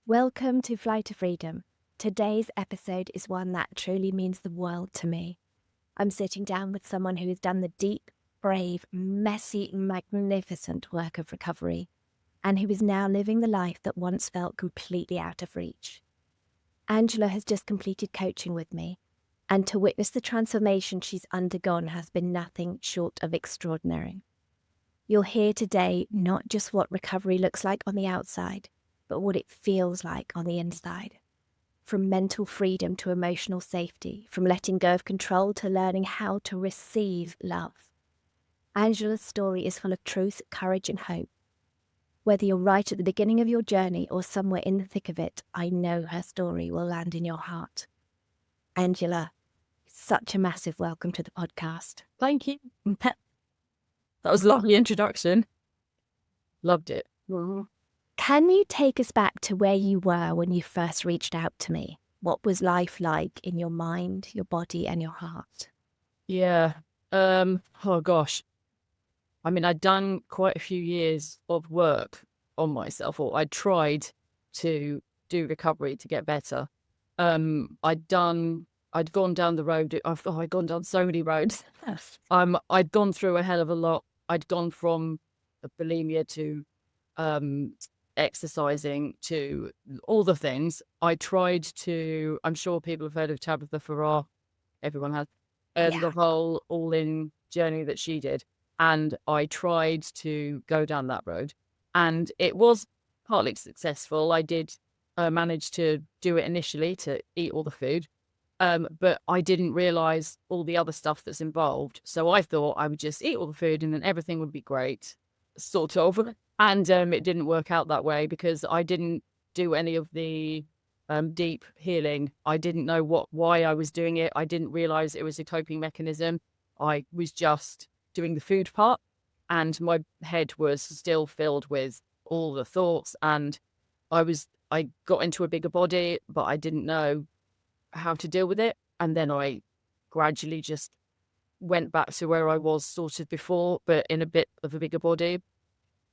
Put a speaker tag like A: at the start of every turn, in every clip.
A: Welcome to Fly to Freedom. Today's episode is one that truly means the world to me. I'm sitting down with someone who has done the deep, brave, messy, magnificent work of recovery, and who is now living the life that once felt completely out of reach. Angela has just completed coaching with me, and to witness the transformation she's undergone has been nothing short of extraordinary. You'll hear today not just what recovery looks like on the outside, but what it feels like on the inside. From mental freedom to emotional safety, from letting go of control to learning how to receive love. Angela's story is full of truth, courage, and hope. Whether you're right at the beginning of your journey or somewhere in the thick of it, I know her story will land in your heart. Angela, such a massive welcome to the podcast.
B: Thank you. That was a lovely introduction. Loved it.
A: Can you take us back to where you were when you first reached out to me? What was life like in your mind, your body, and your heart?
B: Yeah. Oh gosh. I mean, I'd done quite a few years of work on myself, or I'd tried to do recovery to get better. I'd gone down the road. I'd gone down so many roads.
A: Yes.
B: I'd gone through a hell of a lot. I'd gone from bulimia to exercising to all the things. I'm sure people have heard of Tabitha Farrar. Everyone has. And the whole all-in journey that she did. And I tried to go down that road. And it was partly successful. I did manage to do it initially, to eat all the food. But I didn't realize all the other stuff that's involved. So I thought I would just eat all the food and then everything would be great, sort of. And it didn't work out that way because I didn't do any of the deep healing. I didn't know why I was doing it. I didn't realize it was a coping mechanism. I was just doing the food part, and my head was still filled with all the thoughts. And I got into a bigger body, but I didn't know how to deal with it. And then I gradually just went back to where I was sort of before, but in a bit of a bigger body.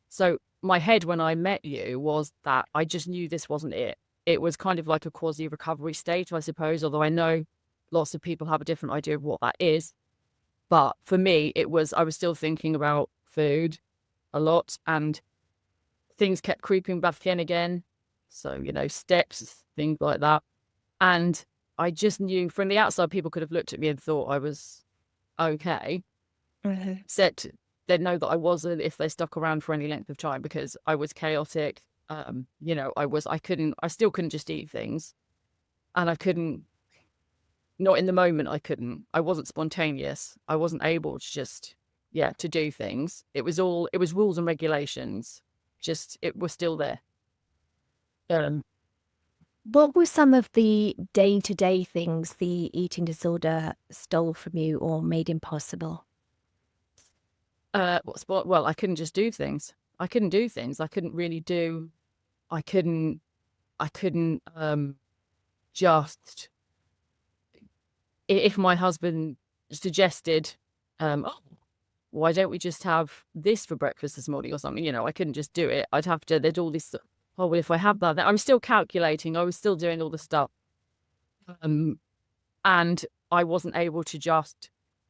B: So my head when I met you was that I just knew this wasn't it. It was kind of like a quasi-recovery state, I suppose, although I know lots of people have a different idea of what that is. But for me, I was still thinking about food a lot, and things kept creeping back in again. So, steps, things like that. And I just knew from the outside, people could have looked at me and thought I was okay. Except they'd know that I wasn't if they stuck around for any length of time, because I was chaotic. I still couldn't just eat things, and not in the moment. I wasn't spontaneous. I wasn't able to just, to do things. It was rules and regulations. It was still there.
A: What were some of the day-to-day things the eating disorder stole from you or made impossible?
B: Well, I couldn't just do things. I couldn't do things. I couldn't really do. I couldn't just. If my husband suggested, oh, why don't we just have this for breakfast this morning or something? I couldn't just do it. I'd have to. There'd all this. Oh, well, if I have that, I was still calculating. I was still doing all the stuff, and I wasn't able to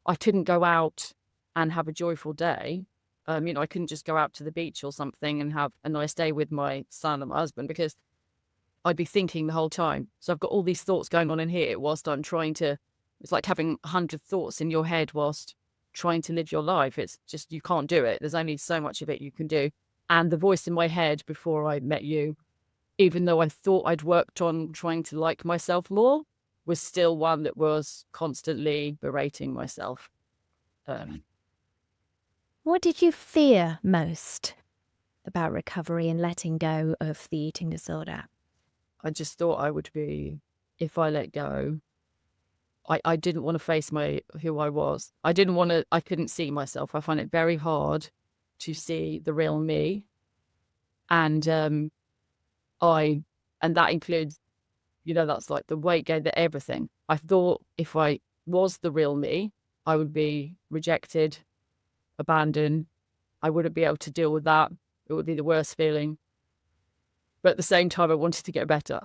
B: I couldn't go out and have a joyful day. I couldn't just go out to the beach or something and have a nice day with my son and my husband, because I'd be thinking the whole time. So I've got all these thoughts going on in here whilst I'm trying to. It's like having 100 thoughts in your head whilst trying to live your life. It's just, you can't do it. There's only so much of it you can do. And the voice in my head before I met you, even though I thought I'd worked on trying to like myself more, was still one that was constantly berating myself.
A: What did you fear most about recovery and letting go of the eating disorder?
B: I just thought I would be, if I let go, I didn't want to face who I was. I couldn't see myself. I find it very hard to see the real me. And that includes, that's like the weight gain, everything. I thought if I was the real me, I would be rejected, abandoned. I wouldn't be able to deal with that. It would be the worst feeling. but at the same time, I wanted to get better.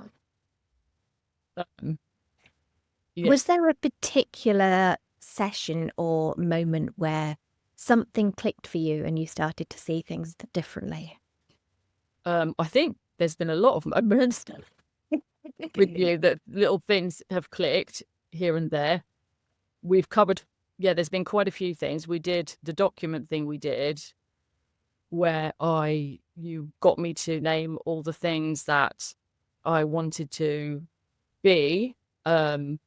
B: Yeah.
A: Was there a particular session or moment where something clicked for you and you started to see things differently?
B: I think there's been a lot of moments with you that little things have clicked here and there. We've covered, there's been quite a few things. We did the document thing we did where you got me to name all the things that I wanted to be. And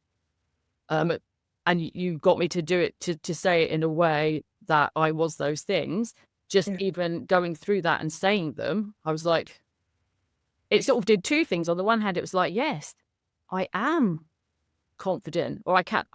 B: you got me to do it, to say it in a way that I was those things. Just even going through that and saying them, I was like, it sort of did two things. On the one hand, it was like, yes, I am confident, or I can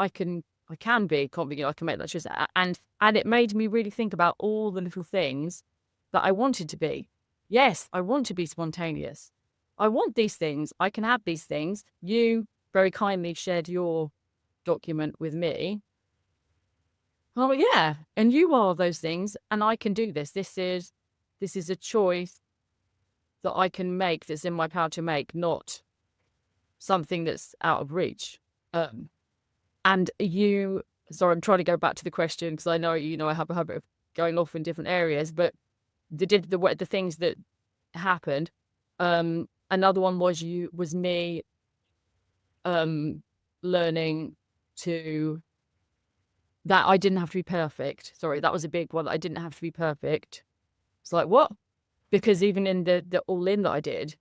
B: be confident, I can make that choice. And it made me really think about all the little things that I wanted to be. Yes, I want to be spontaneous. I want these things. I can have these things. You very kindly shared your document with me. Oh yeah, and you are those things, and I can do this. This is a choice that I can make, that's in my power to make, not something that's out of reach. And sorry, I'm trying to go back to the question because I know, I have a habit of going off in different areas, but the things that happened. Another one was me learning that I didn't have to be perfect. Sorry, that was a big one. I didn't have to be perfect. It's like, what? Because even in the all-in that I did,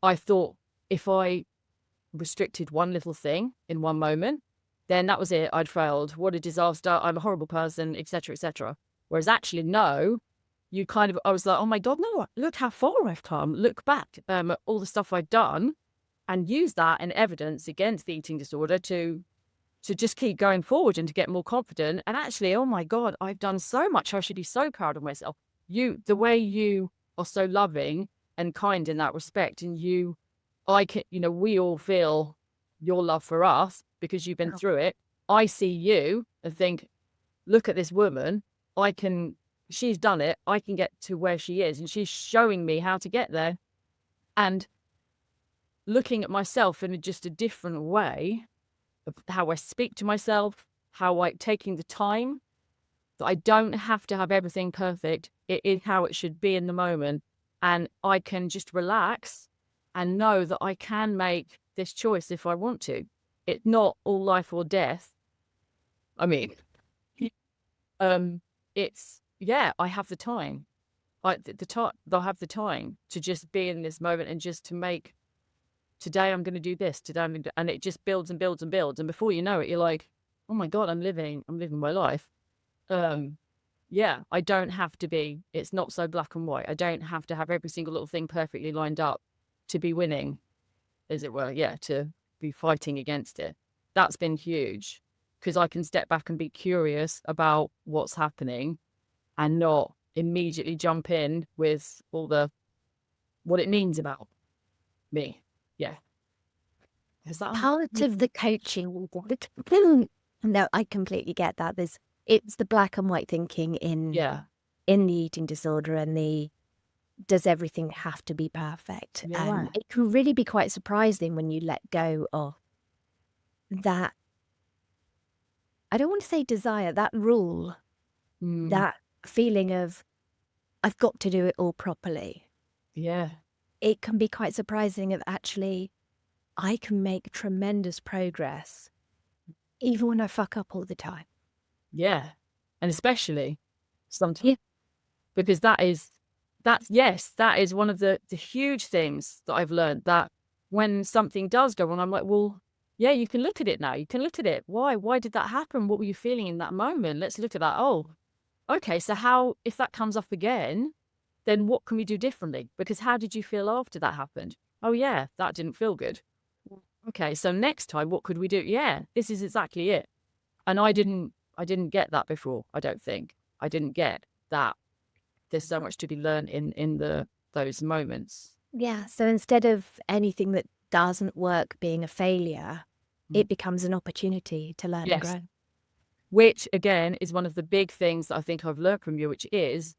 B: I thought if I restricted one little thing in one moment, then that was it. I'd failed. What a disaster. I'm a horrible person, etc., etc. Whereas actually, no, I was like, oh my God, no, look how far I've come. Look back at all the stuff I've done and use that in evidence against the eating disorder to just keep going forward and to get more confident. And actually, oh my God, I've done so much. I should be so proud of myself. The way you are so loving and kind in that respect. And we all feel your love for us because you've been through it. I see you and think, look at this woman. She's done it. I can get to where she is. And she's showing me how to get there. And looking at myself in just a different way, how I speak to myself, taking the time, that I don't have to have everything perfect. It is how it should be in the moment. And I can just relax and know that I can make this choice if I want to. It's not all life or death. I mean, I have the time. They'll have the time to just be in this moment and just to make, today I'm going to do this, and it just builds and builds and builds. And before you know it, you're like, oh my God, I'm living my life. I don't have to be, it's not so black and white. I don't have to have every single little thing perfectly lined up to be winning, as it were. Yeah, to be fighting against it. That's been huge because I can step back and be curious about what's happening and not immediately jump in with all what it means about me. Yeah. Is that
A: part of the coaching? No, I completely get that. It's the black and white thinking in the eating disorder and the does everything have to be perfect?
B: Yeah.
A: It can really be quite surprising when you let go of that. I don't want to say desire, that rule, that feeling of I've got to do it all properly.
B: Yeah.
A: It can be quite surprising of actually I can make tremendous progress even when I fuck up all the time.
B: Yeah. And especially sometimes, because that is one of the huge things that I've learned, that when something does go wrong, I'm like, well, yeah, you can look at it now. You can look at it. Why did that happen? What were you feeling in that moment? Let's look at that. Oh, okay. So if that comes up again, then what can we do differently? Because how did you feel after that happened? Oh yeah, that didn't feel good. Okay. So next time, what could we do? Yeah, this is exactly it. And I didn't get that before. I don't think I didn't get that. There's so much to be learned in those moments.
A: Yeah. So instead of anything that doesn't work being a failure, it becomes an opportunity to learn and grow.
B: Which again is one of the big things that I think I've learned from you, which is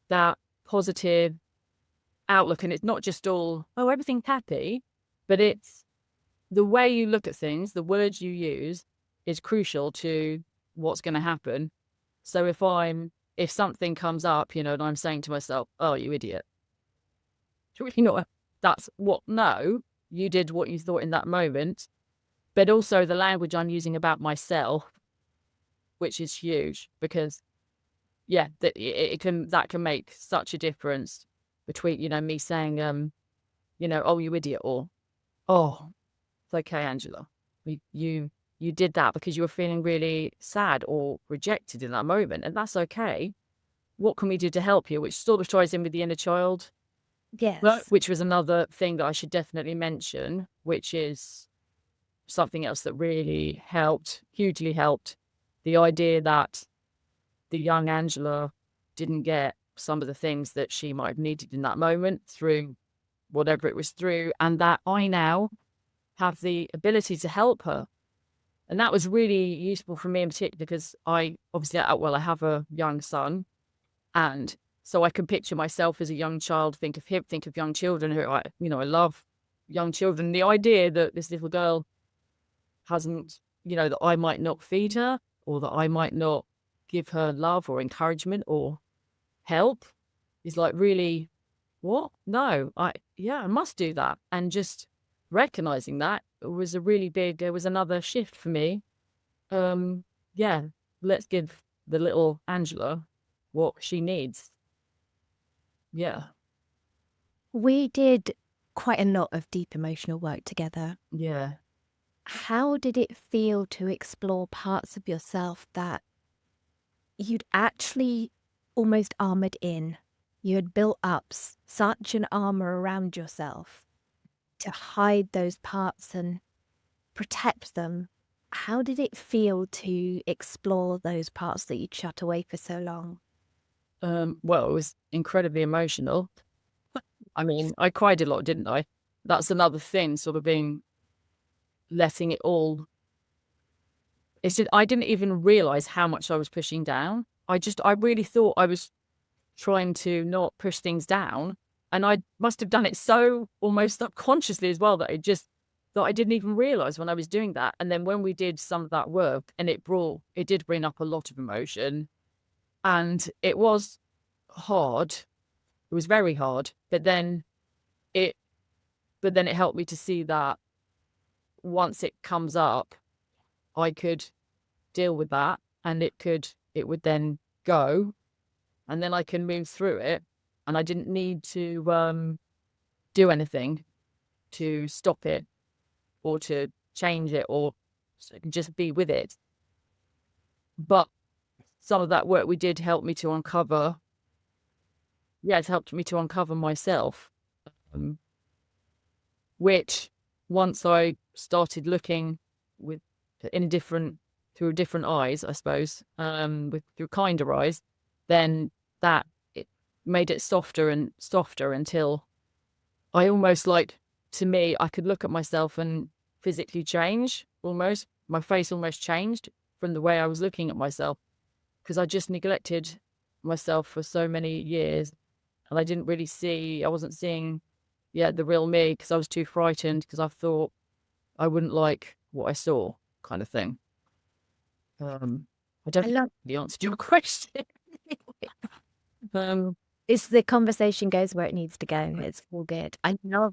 B: that positive outlook, and it's not just all, oh, everything's happy, but it's the way you look at things, the words you use is crucial to what's going to happen. So if something comes up, and I'm saying to myself, oh, you idiot, that's what, no, you did what you thought in that moment, but also the language I'm using about myself, which is huge because, yeah, that can make such a difference between, me saying, oh, you idiot, or, oh, it's okay, Angela. You did that because you were feeling really sad or rejected in that moment, and that's okay. What can we do to help you? Which sort of ties in with the inner child,
A: Yes.
B: which was another thing that I should definitely mention, which is something else that really helped, hugely helped. The idea that the young Angela didn't get some of the things that she might have needed in that moment through whatever it was through, and that I now have the ability to help her. And that was really useful for me in particular because I have a young son, and so I can picture myself as a young child, think of young children who I love young children. The idea that this little girl hasn't, that I might not feed her or that I might not give her love or encouragement or help is like, really, what? No, I must do that. And just recognizing that was it was another shift for me. Yeah, let's give the little Angela what she needs. Yeah.
A: We did quite a lot of deep emotional work together.
B: Yeah.
A: How did it feel to explore parts of yourself that you'd actually almost armored in? You had built up such an armor around yourself to hide those parts and protect them. How did it feel to explore those parts that you'd shut away for so long?
B: Well, it was incredibly emotional. I mean, I cried a lot, didn't I? That's another thing, sort of letting it all. It's just, I didn't even realize how much I was pushing down. I really thought I was trying to not push things down. And I must have done it so almost subconsciously as well that I didn't even realize when I was doing that. And then when we did some of that work, and it did bring up a lot of emotion, and it was hard. It was very hard, it, but then it helped me to see that once it comes up, I could deal with that, and it would then go, and then I can move through it, and I didn't need to do anything to stop it or to change it or just be with it. But some of that work we did help me to uncover. Yeah, it's helped me to uncover myself, um, which once I started looking with in different through different eyes, I suppose, through kinder eyes, then that it made it softer and softer until I almost to me, I could look at myself and physically change almost. My face almost changed from the way I was looking at myself because I just neglected myself for so many years, and I wasn't seeing, the real me because I was too frightened because I thought I wouldn't like what I saw, kind of thing. I don't
A: I
B: think
A: love
B: the answer to your question. um,
A: it's the conversation goes where it needs to go. It's all good. I
B: yeah.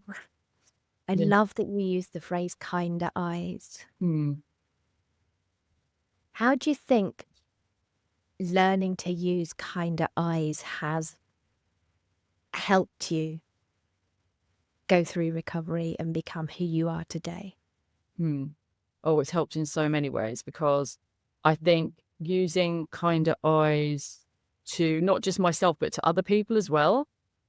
A: love that you use the phrase kinder eyes.
B: Hmm.
A: How do you think learning to use kinder eyes has helped you go through recovery and become who you are today?
B: Hmm. Oh, it's helped in so many ways because I think using kinder eyes to not just myself, but to other people as well.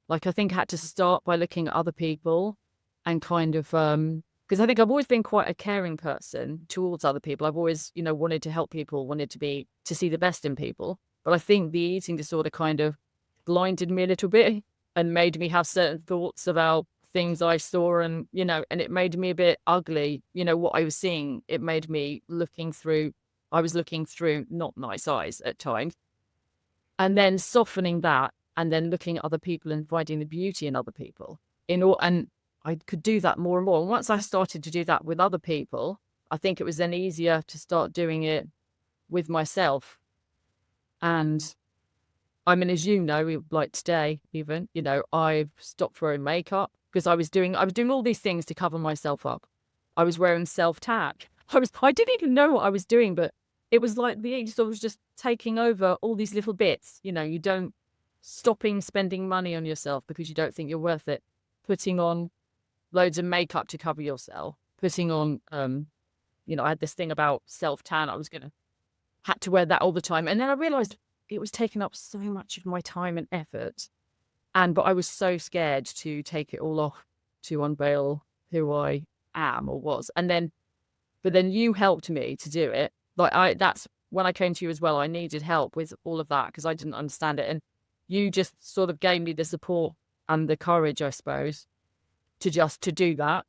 B: Like, I think I had to start by looking at other people and kind of, because I think I've always been quite a caring person towards other people. I've always, wanted to help people, wanted to see the best in people. But I think the eating disorder kind of blinded me a little bit and made me have certain thoughts about things I saw, and and it made me a bit ugly, what I was seeing. It made me I was looking through not nice eyes at times. And then softening that and then looking at other people and finding the beauty in other people. And I could do that more and more. And once I started to do that with other people, I think it was then easier to start doing it with myself. And I mean, as you know, like today, even, I've stopped wearing makeup because I was doing all these things to cover myself up. I was wearing self-tack. I didn't even know what I was doing, but it was like the age I was just taking over all these little bits. You don't stopping spending money on yourself because you don't think you're worth it. Putting on loads of makeup to cover yourself. Putting on, I had this thing about self-tan. Had to wear that all the time. And then I realized it was taking up so much of my time and effort. But I was so scared to take it all off, to unveil who I am or was. But then you helped me to do it. That's when I came to you as well. I needed help with all of that because I didn't understand it. And you just sort of gave me the support and the courage, I suppose, to do that.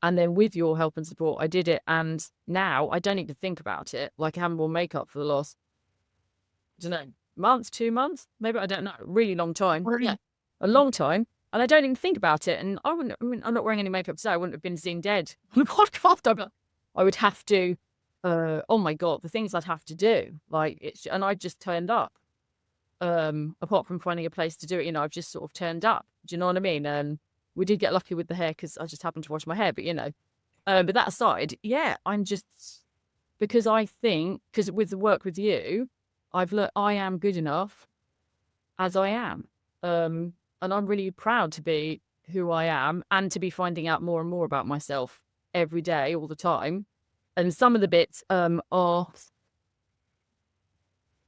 B: And then with your help and support, I did it. And now I don't even think about it. Like I haven't worn makeup for the last, I don't know, months, 2 months, maybe, I don't know, really long time. Yeah, a long time. And I don't even think about it. And I'm not wearing any makeup today. I wouldn't have been seen dead on the podcast. I would have to, oh my God, the things I'd have to do. And I just turned up. Apart from finding a place to do it, I've just sort of turned up. Do you know what I mean? And we did get lucky with the hair because I just happened to wash my hair, but but that aside, yeah, I'm just, because I think, because with the work with you, I've learned I am good enough as I am. And I'm really proud to be who I am and to be finding out more and more about myself every day, all the time. And some of the bits are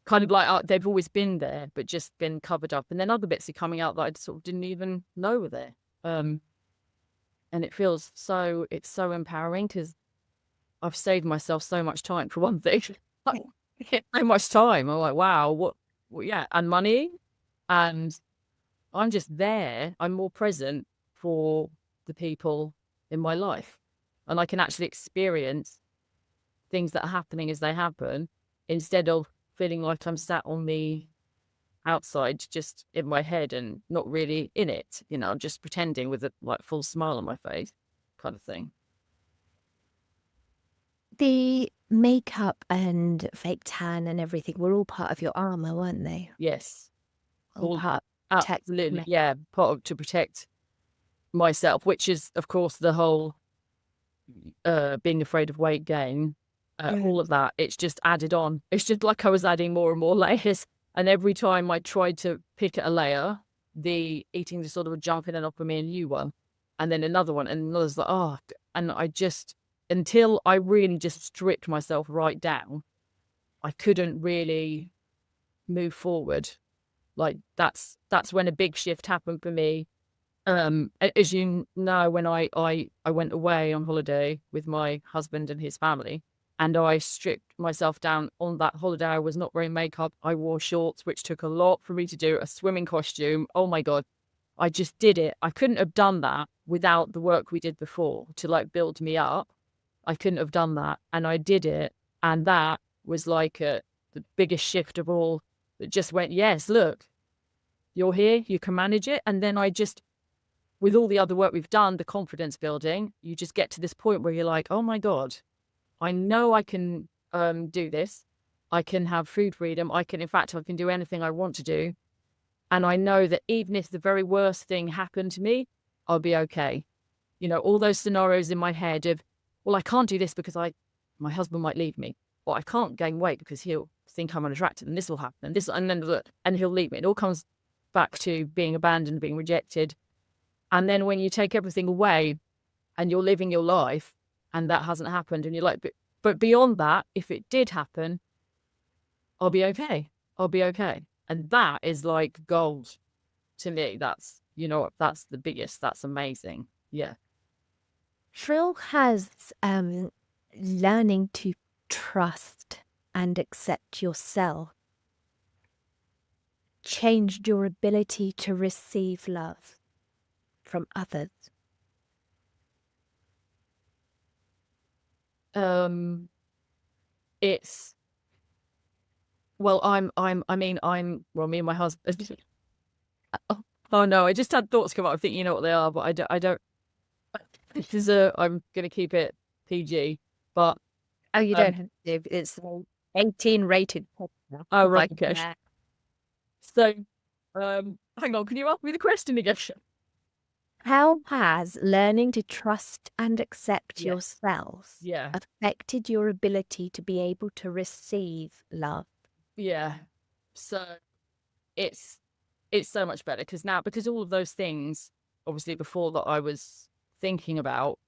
B: kind of like they've always been there, but just been covered up. And then other bits are coming out that I sort of didn't even know were there. And it's so empowering because I've saved myself so much time for one thing. Like, so much time. I'm like, wow, yeah, and money. And I'm just there. I'm more present for the people in my life. And I can actually experience things that are happening as they happen instead of feeling like I'm sat on the outside just in my head and not really in it, just pretending with a full smile on my face kind of thing.
A: The makeup and fake tan and everything were all part of your armour, weren't they?
B: Yes.
A: All part
B: Absolutely.
A: protect.
B: Yeah. Part of to protect myself, which is of course the whole being afraid of weight gain, all of that. It's just added on. It's just like I was adding more and more layers. And every time I tried to pick at a layer, the eating disorder would jump in and offer me a new one. And then another one, and another's like, oh, and I just, until I really just stripped myself right down, I couldn't really move forward. Like that's when a big shift happened for me. As you know, when I went away on holiday with my husband and his family, and I stripped myself down on that holiday. I was not wearing makeup. I wore shorts, which took a lot for me to do, a swimming costume. Oh my God. I just did it. I couldn't have done that without the work we did before to build me up. I couldn't have done that. And I did it. And that was the biggest shift of all, that just went, yes, look, you're here, you can manage it. And then with all the other work we've done, the confidence building, you just get to this point where you're like, oh my God, I know I can do this. I can have food freedom. I can do anything I want to do. And I know that even if the very worst thing happened to me, I'll be okay. All those scenarios in my head of, well, I can't do this because my husband might leave me, or I can't gain weight because he'll think I'm unattractive, and this will happen, and he'll leave me. It all comes back to being abandoned, being rejected. And then when you take everything away and you're living your life and that hasn't happened, and you're like, but beyond that, if it did happen, I'll be okay. I'll be okay. And that is like gold to me. That's the biggest. That's amazing. Yeah.
A: Trill has learning to trust and accept yourself changed your ability to receive love from others.
B: It's, well, me and my husband, Oh no, I just had thoughts come up. I think you know what they are, but I don't. This is I'm gonna keep it PG, but
A: Oh, you don't have to. It's 18 rated podcast.
B: oh right,
A: Like,
B: okay. So, hang on, can you ask me the question again?
A: how has learning to trust and accept
B: Yes.
A: yourself
B: Yeah,
A: affected your ability to be able to receive love?
B: yeah. So it's so much better because all of those things, obviously before that I was thinking about,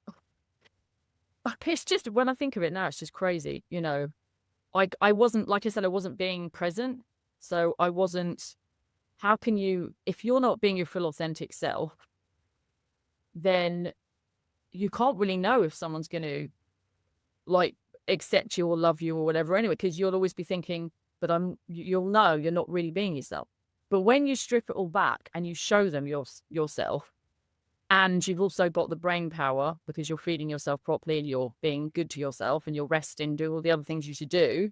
B: it's just when I think of it now, it's just crazy. You know, I wasn't, like I said, I wasn't being present, so I wasn't. How can you, if you're not being your full authentic self, then you can't really know if someone's going to like accept you or love you or whatever anyway, because you'll always be thinking, but you'll know you're not really being yourself. But when you strip it all back and you show them yourself, and you've also got the brain power because you're feeding yourself properly and you're being good to yourself and you're resting, do all the other things you should do,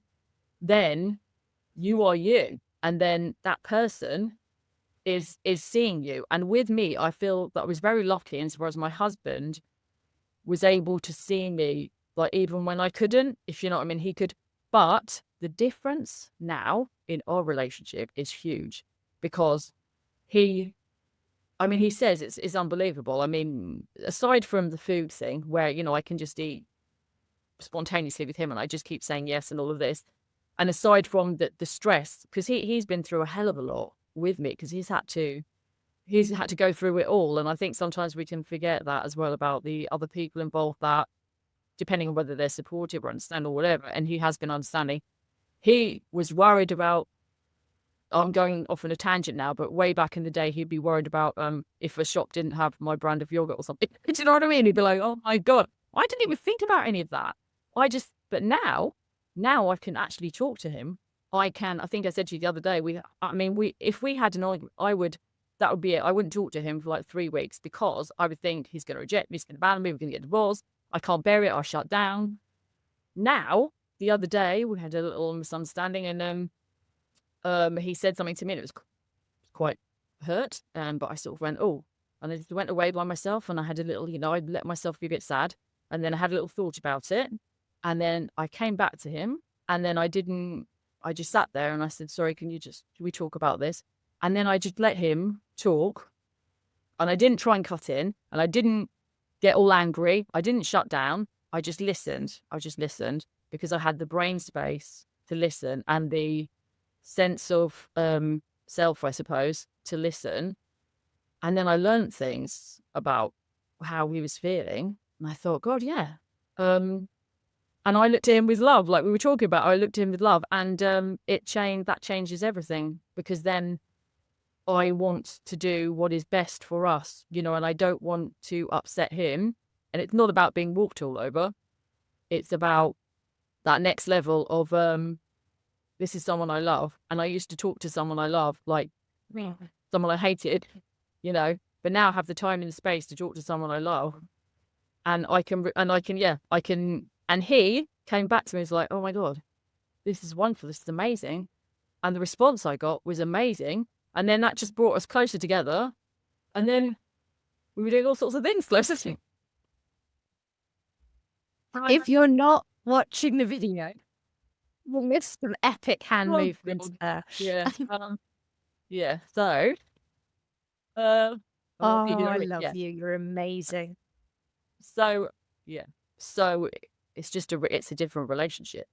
B: then you are you. And then that person is seeing you. And with me, I feel that I was very lucky insofar as my husband was able to see me, like even when I couldn't, if you know what I mean, he could. But the difference now in our relationship is huge because he, I mean, he says it's unbelievable. I mean, aside from the food thing where, you know, I can just eat spontaneously with him and I just keep saying yes and all of this. And aside from the stress, because he's been through a hell of a lot with me because he's had to go through it all. And I think sometimes we can forget that as well about the other people involved that depending on whether they're supportive or understand or whatever. And he has been understanding. He was worried about, I'm going off on a tangent now, but way back in the day, he'd be worried about if a shop didn't have my brand of yogurt or something. Do you know what I mean? He'd be like, oh my God, I didn't even think about any of that. But now I can actually talk to him. I think I said to you the other day, if we had an argument, that would be it. I wouldn't talk to him for like 3 weeks because I would think he's going to reject me, he's going to abandon me, we're going to get divorced. I can't bear it. I'll shut down. Now, the other day, we had a little misunderstanding and he said something to me and it was quite hurt. But I sort of went, oh, and I just went away by myself and I had a little, you know, I let myself be a bit sad. And then I had a little thought about it. And then I came back to him and then I just sat there and I said, sorry, can we talk about this? And then I just let him talk and I didn't try and cut in and I didn't get all angry. I didn't shut down. I just listened. Because I had the brain space to listen and the sense of self, I suppose, to listen. And then I learned things about how he was feeling. And I thought, God, yeah. And I looked at him with love, like we were talking about. I looked at him with love and that changes everything because then I want to do what is best for us, you know, and I don't want to upset him. And it's not about being walked all over. It's about that next level of this is someone I love. And I used to talk to someone I love, like someone I hated, you know, but now I have the time and the space to talk to someone I love. And and he came back to me and was like, oh my God, this is wonderful. This is amazing. And the response I got was amazing. And then that just brought us closer together. And then we were doing all sorts of things closer to.
A: If you're not watching the video, we'll miss some epic hand movements there.
B: Yeah. Yeah. So,
A: oh, I love you. You're amazing.
B: So, yeah. So it's a different relationship.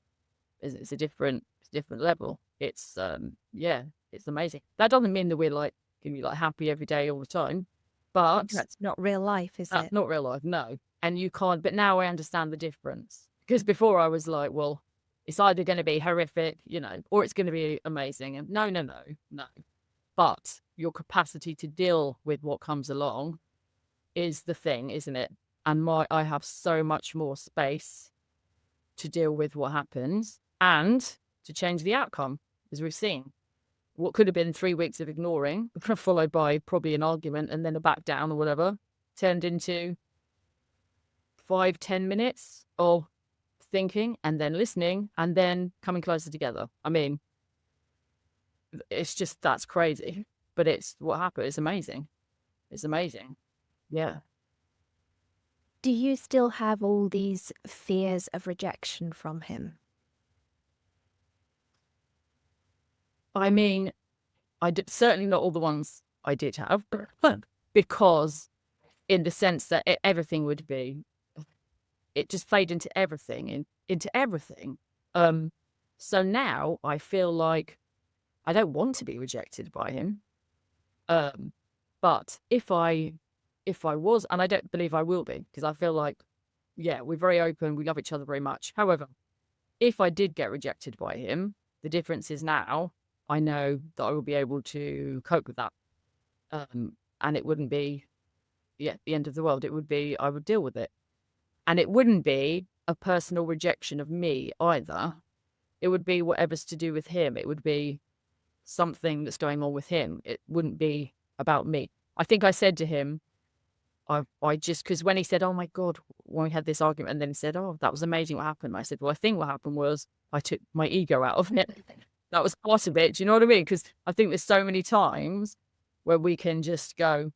B: It's a different level. It's it's amazing. That doesn't mean that we're like gonna be like happy every day all the time, but
A: that's not real life, is it?
B: That's not real life, no. And you can't. But now I understand the difference because before I was like, well, it's either going to be horrific, you know, or it's going to be amazing. And no. But your capacity to deal with what comes along is the thing, isn't it? And I have so much more space to deal with what happens and to change the outcome, as we've seen. What could have been 3 weeks of ignoring, followed by probably an argument and then a back down or whatever, turned into 5-10 minutes of thinking and then listening and then coming closer together. I mean, it's just, that's crazy. but it's what happened. It's amazing. It's amazing. Yeah.
A: Do you still have all these fears of rejection from him?
B: I mean, certainly not all the ones I did have, because in the sense that everything would be, it just played into everything, into everything. So now I feel like I don't want to be rejected by him. But if I was, and I don't believe I will be, because I feel like, yeah, we're very open, we love each other very much. However, if I did get rejected by him, the difference is now I know that I will be able to cope with that. And it wouldn't be, yeah, the end of the world. It would be, I would deal with it. And it wouldn't be a personal rejection of me either. It would be whatever's to do with him. It would be something that's going on with him. It wouldn't be about me. I think I said to him, I just, because when he said, oh my God, when we had this argument, and then he said, oh, that was amazing what happened. I said, well, I think what happened was I took my ego out of it. That was part of it. Do you know what I mean? Because I think there's so many times where we can just go,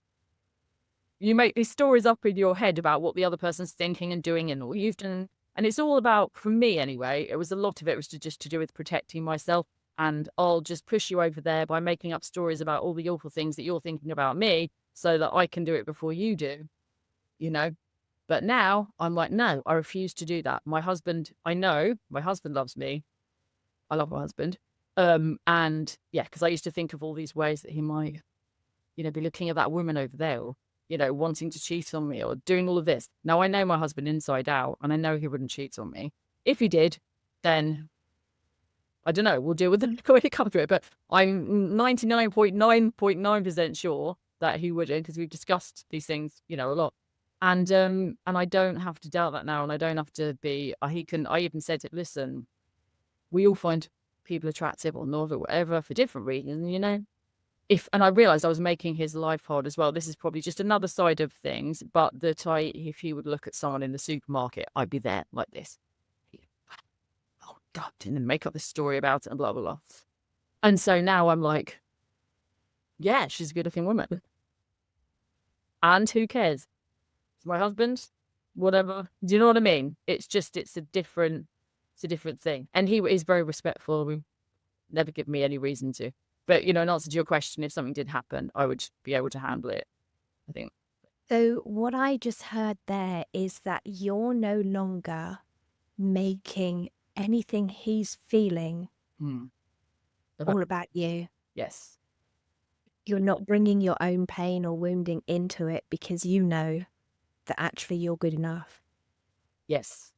B: you make these stories up in your head about what the other person's thinking and doing and all you've done. And it's all about, for me anyway, it was a lot of it was just to do with protecting myself. And I'll just push you over there by making up stories about all the awful things that you're thinking about me so that I can do it before you do, you know? But now I'm like, no, I refuse to do that. My husband, I know my husband loves me. I love my husband. And yeah, because I used to think of all these ways that he might, be looking at that woman over there, or, wanting to cheat on me or doing all of this. Now I know my husband inside out, and I know he wouldn't cheat on me. If he did, then I don't know, we'll deal with it when it comes to it. But I'm 99.9% sure that he wouldn't, because we've discussed these things, a lot. And I don't have to doubt that now, and I don't have to be, I even said to, listen, we all find people attractive or not or whatever for different reasons, and I realized I was making his life hard as well. This is probably just another side of things, but if he would look at someone in the supermarket, I'd be there like this. Oh God, and then make up this story about it and blah, blah, blah. And so now I'm like, yeah, she's a good looking woman. And who cares? It's my husband, whatever. Do you know what I mean? It's a different thing. And he is very respectful. He never give me any reason to. But, in answer to your question, if something did happen, I would be able to handle it, I think.
A: So what I just heard there is that you're no longer making anything he's feeling all about you.
B: Yes.
A: You're not bringing your own pain or wounding into it because you know that actually you're good enough.
B: Yes.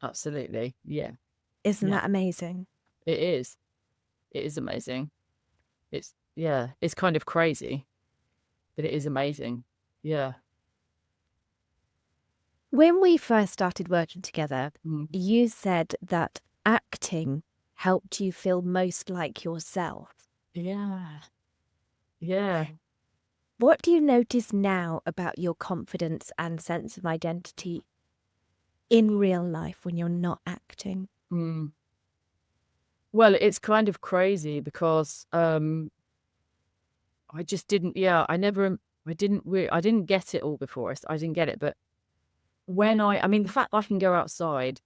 B: Absolutely. Yeah.
A: Isn't that amazing?
B: It is. It is amazing. It's kind of crazy, but it is amazing. Yeah.
A: When we first started working together, you said that acting helped you feel most like yourself.
B: Yeah. Yeah.
A: What do you notice now about your confidence and sense of identity in real life when you're not acting?
B: Well, it's kind of crazy because I just didn't. Yeah, I didn't get it all before. I didn't get it, but when I mean, the fact that I can go outside,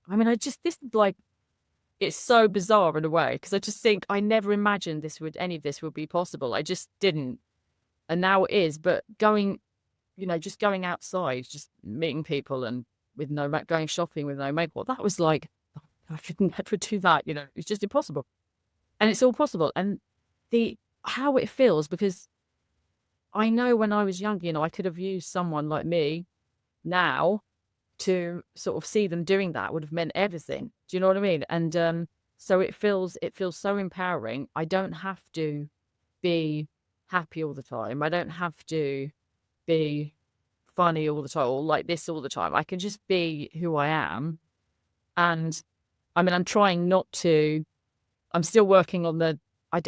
B: I mean, this is like, it's so bizarre in a way, because I just think I never imagined any of this would be possible. I just didn't. And now it is. But just going outside, just meeting people and with going shopping with no makeup, that was like, I could never do that. It's just impossible. And it's all possible. And how it feels, because I know when I was young, I could have used someone like me now to sort of see them doing that would have meant everything. Do you know what I mean? And so it feels so empowering. I don't have to be happy all the time. I don't have to be funny all the time or like this all the time. I can just be who I am. And I mean, I'm trying not to. I'm still working on I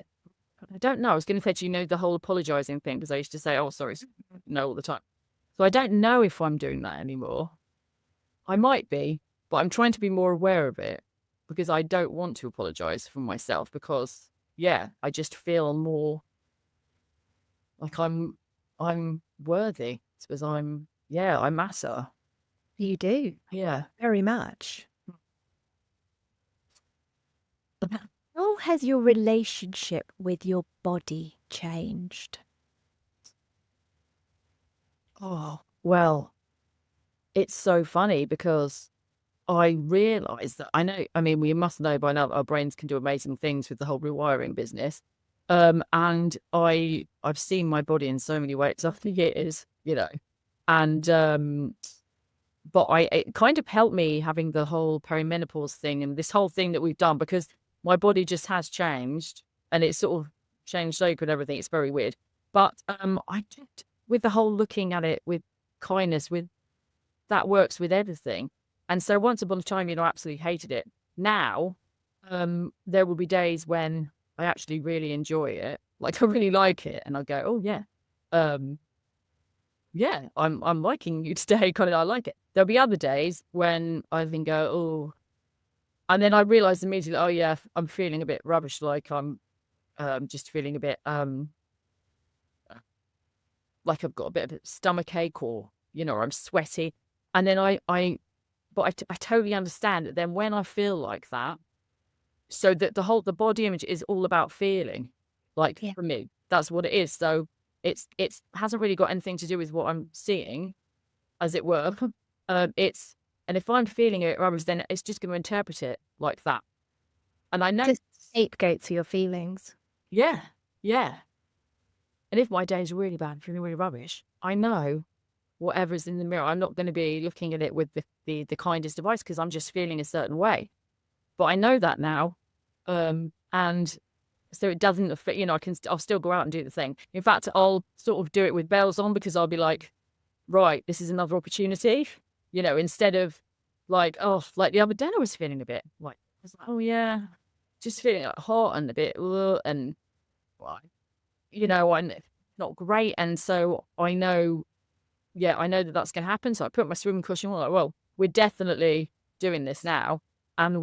B: don't know. I was going to say, the whole apologizing thing, because I used to say, oh, sorry, no, all the time. So I don't know if I'm doing that anymore. I might be, but I'm trying to be more aware of it, because I don't want to apologize for myself, because, yeah, I just feel more like I'm worthy. I suppose I matter.
A: You do,
B: Yeah.
A: very much. How has your relationship with your body changed?
B: Oh, well, it's so funny because I realized that I mean, we must know by now that our brains can do amazing things with the whole rewiring business. And I've seen my body in so many ways over the years, and but it kind of helped me having the whole perimenopause thing and this whole thing that we've done, because my body just has changed, and it's sort of changed shape and everything. It's very weird. But I did, with the whole looking at it with kindness, with that works with everything. And so once upon a time, I absolutely hated it. Now, there will be days when I actually really enjoy it. Like I really like it. And I'll go, oh yeah. Um, yeah, I'm liking you today, kind of I like it. There'll be other days when I then go, oh, and then I realize immediately, oh yeah, I'm feeling a bit rubbish, like I'm just feeling a bit like I've got a bit of a stomach ache, or or I'm sweaty. And then I totally understand that then when I feel like that, so that the body image is all about feeling. Like
A: Yeah.
B: for me, that's what it is. So it's hasn't really got anything to do with what I'm seeing, as it were. It's and if I'm feeling it rubbish, then it's just going to interpret it like that. And I know,
A: Just scapegoat for your feelings.
B: yeah, yeah. And if my day is really bad, feeling really rubbish, I know whatever's in the mirror, I'm not going to be looking at it with the kindest advice, because I'm just feeling a certain way. But I know that now. And so it doesn't affect, I'll still go out and do the thing. In fact, I'll sort of do it with bells on, because I'll be like, right, this is another opportunity, instead of like, oh, like the other day I was feeling a bit like, I was like, oh yeah, just feeling like hot and a bit, and, well, I'm not great. And so I know, yeah, I know that that's going to happen. So I put my swimming costume on, like, well, we're definitely doing this now. And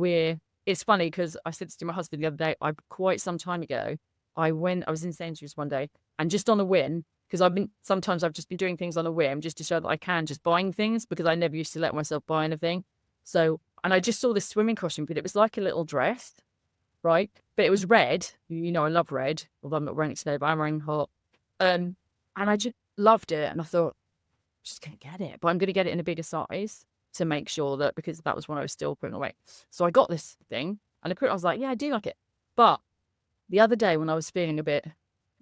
B: it's funny because I said this to my husband the other day, quite some time ago, I was in Sainsbury's one day, and just on a whim, because sometimes I've just been doing things on a whim just to show that I can, just buying things, because I never used to let myself buy anything. So, and I just saw this swimming costume, but it was like a little dress, right? But it was red. I love red, although I'm not wearing it today, but I'm wearing hot. And I just loved it. And I thought, just gonna get it, but I'm gonna get it in a bigger size to make sure that, because that was when I was still putting away. So I got this thing and I was like, yeah, I do like it. But the other day when I was feeling a bit